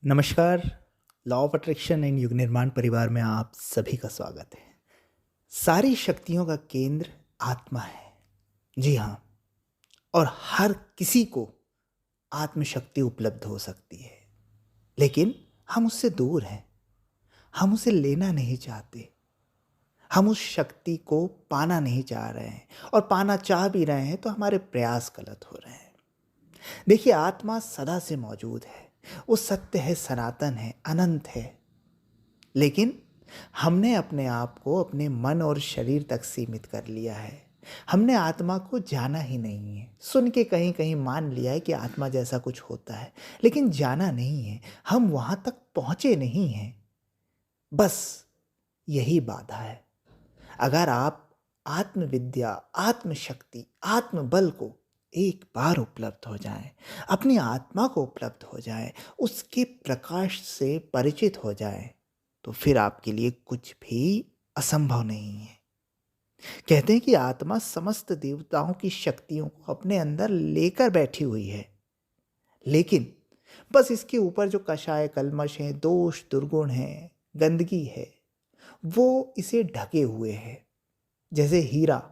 नमस्कार। Law of attraction and युग निर्माण परिवार में आप सभी का स्वागत है। सारी शक्तियों का केंद्र आत्मा है। जी हाँ, और हर किसी को आत्मशक्ति उपलब्ध हो सकती है, लेकिन हम उससे दूर हैं। हम उसे लेना नहीं चाहते। हम उस शक्ति को पाना नहीं चाह रहे हैं, और पाना चाह भी रहे हैं तो हमारे प्रयास गलत हो रहे हैं। देखिए, आत्मा सदा से मौजूद है। वो सत्य है, सनातन है, अनंत है। लेकिन हमने अपने आप को अपने मन और शरीर तक सीमित कर लिया है। हमने आत्मा को जाना ही नहीं है। सुन के कहीं कहीं मान लिया है कि आत्मा जैसा कुछ होता है, लेकिन जाना नहीं है। हम वहाँ तक पहुँचे नहीं हैं। बस यही बाधा है। अगर आप आत्मविद्या, आत्मशक्ति, आत्मबल को एक बार उपलब्ध हो जाएं, अपनी आत्मा को उपलब्ध हो जाएं, उसके प्रकाश से परिचित हो जाएं, तो फिर आपके लिए कुछ भी असंभव नहीं है। कहते हैं कि आत्मा समस्त देवताओं की शक्तियों को अपने अंदर लेकर बैठी हुई है, लेकिन बस इसके ऊपर जो कषाय कल्मश हैं, दोष दुर्गुण हैं, गंदगी है, वो इसे ढके हुए है। जैसे हीरा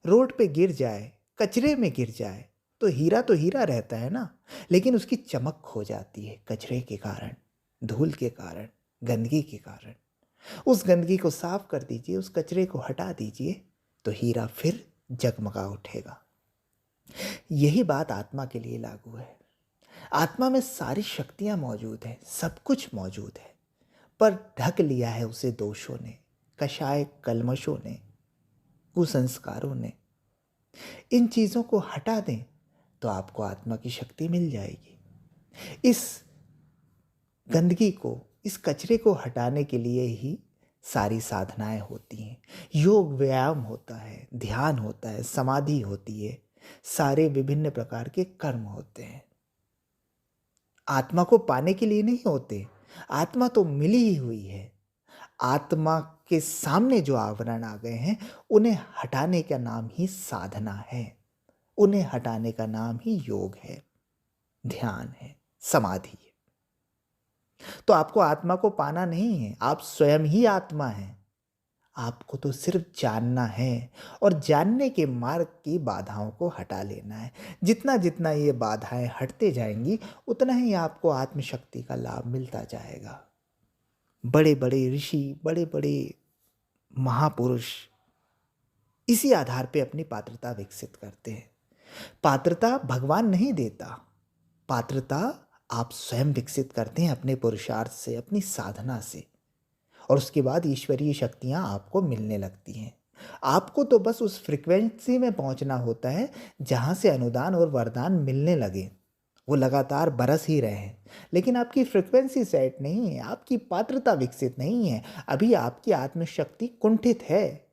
रोड पे गिर जाए, कचरे में गिर जाए, तो हीरा रहता है ना, लेकिन उसकी चमक खो जाती है कचरे के कारण, धूल के कारण, गंदगी के कारण। उस गंदगी को साफ कर दीजिए, उस कचरे को हटा दीजिए, तो हीरा फिर जगमगा उठेगा। यही बात आत्मा के लिए लागू है। आत्मा में सारी शक्तियां मौजूद हैं, सब कुछ मौजूद है, पर ढक लिया है उसे दोषों ने, कषाय कल्मशों ने, कुसंस्कारों ने। इन चीज़ों को हटा दें तो आपको आत्मा की शक्ति मिल जाएगी। इस गंदगी को, इस कचरे को हटाने के लिए ही सारी साधनाएं होती हैं। योग व्यायाम होता है, ध्यान होता है, समाधि होती है, सारे विभिन्न प्रकार के कर्म होते हैं। आत्मा को पाने के लिए नहीं होते। आत्मा तो मिली ही हुई है। आत्मा के सामने जो आवरण आ गए हैं, उन्हें हटाने का नाम ही साधना है। उन्हें हटाने का नाम ही योग है, ध्यान है, समाधि है। तो आपको आत्मा को पाना नहीं है, आप स्वयं ही आत्मा हैं। आपको तो सिर्फ जानना है, और जानने के मार्ग की बाधाओं को हटा लेना है। जितना जितना ये बाधाएं हटते जाएंगी, उतना ही आपको आत्मशक्ति का लाभ मिलता जाएगा। बड़े बड़े ऋषि, बड़े बड़े महापुरुष इसी आधार पे अपनी पात्रता विकसित करते हैं। पात्रता भगवान नहीं देता, पात्रता आप स्वयं विकसित करते हैं अपने पुरुषार्थ से, अपनी साधना से, और उसके बाद ईश्वरीय शक्तियां आपको मिलने लगती हैं। आपको तो बस उस फ्रिक्वेंसी में पहुंचना होता है जहां से अनुदान और वरदान मिलने लगे। वो लगातार बरस ही रहे हैं, लेकिन आपकी फ्रिक्वेंसी सेट नहीं है, आपकी पात्रता विकसित नहीं है। अभी आपकी आत्मशक्ति कुंठित है,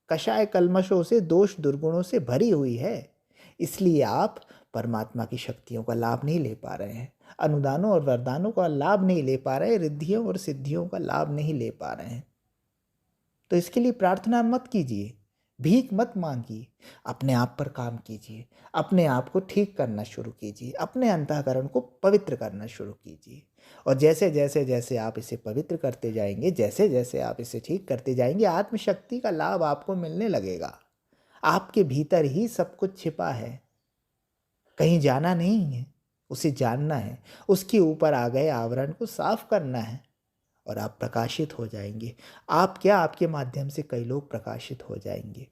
कषाय कल्मशों से, दोष दुर्गुणों से भरी हुई है। इसलिए आप परमात्मा की शक्तियों का लाभ नहीं ले पा रहे हैं, अनुदानों और वरदानों का लाभ नहीं ले पा रहे, रिद्धियों और सिद्धियों का लाभ नहीं ले पा रहे हैं। तो इसके लिए प्रार्थना मत कीजिए, भीख मत मांगिए, अपने आप पर काम कीजिए, अपने आप को ठीक करना शुरू कीजिए, अपने अंतःकरण को पवित्र करना शुरू कीजिए। और जैसे जैसे जैसे आप इसे पवित्र करते जाएंगे, जैसे जैसे आप इसे ठीक करते जाएंगे, आत्मशक्ति का लाभ आपको मिलने लगेगा। आपके भीतर ही सब कुछ छिपा है, कहीं जाना नहीं है, उसे जानना है। उसके ऊपर आ गए आवरण को साफ करना है, और आप प्रकाशित हो जाएंगे। आप क्या, आपके माध्यम से कई लोग प्रकाशित हो जाएंगे।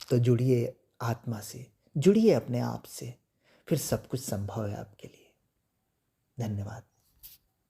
तो जुड़िए आत्मा से, जुड़िए अपने आप से, फिर सब कुछ संभव है आपके लिए। धन्यवाद।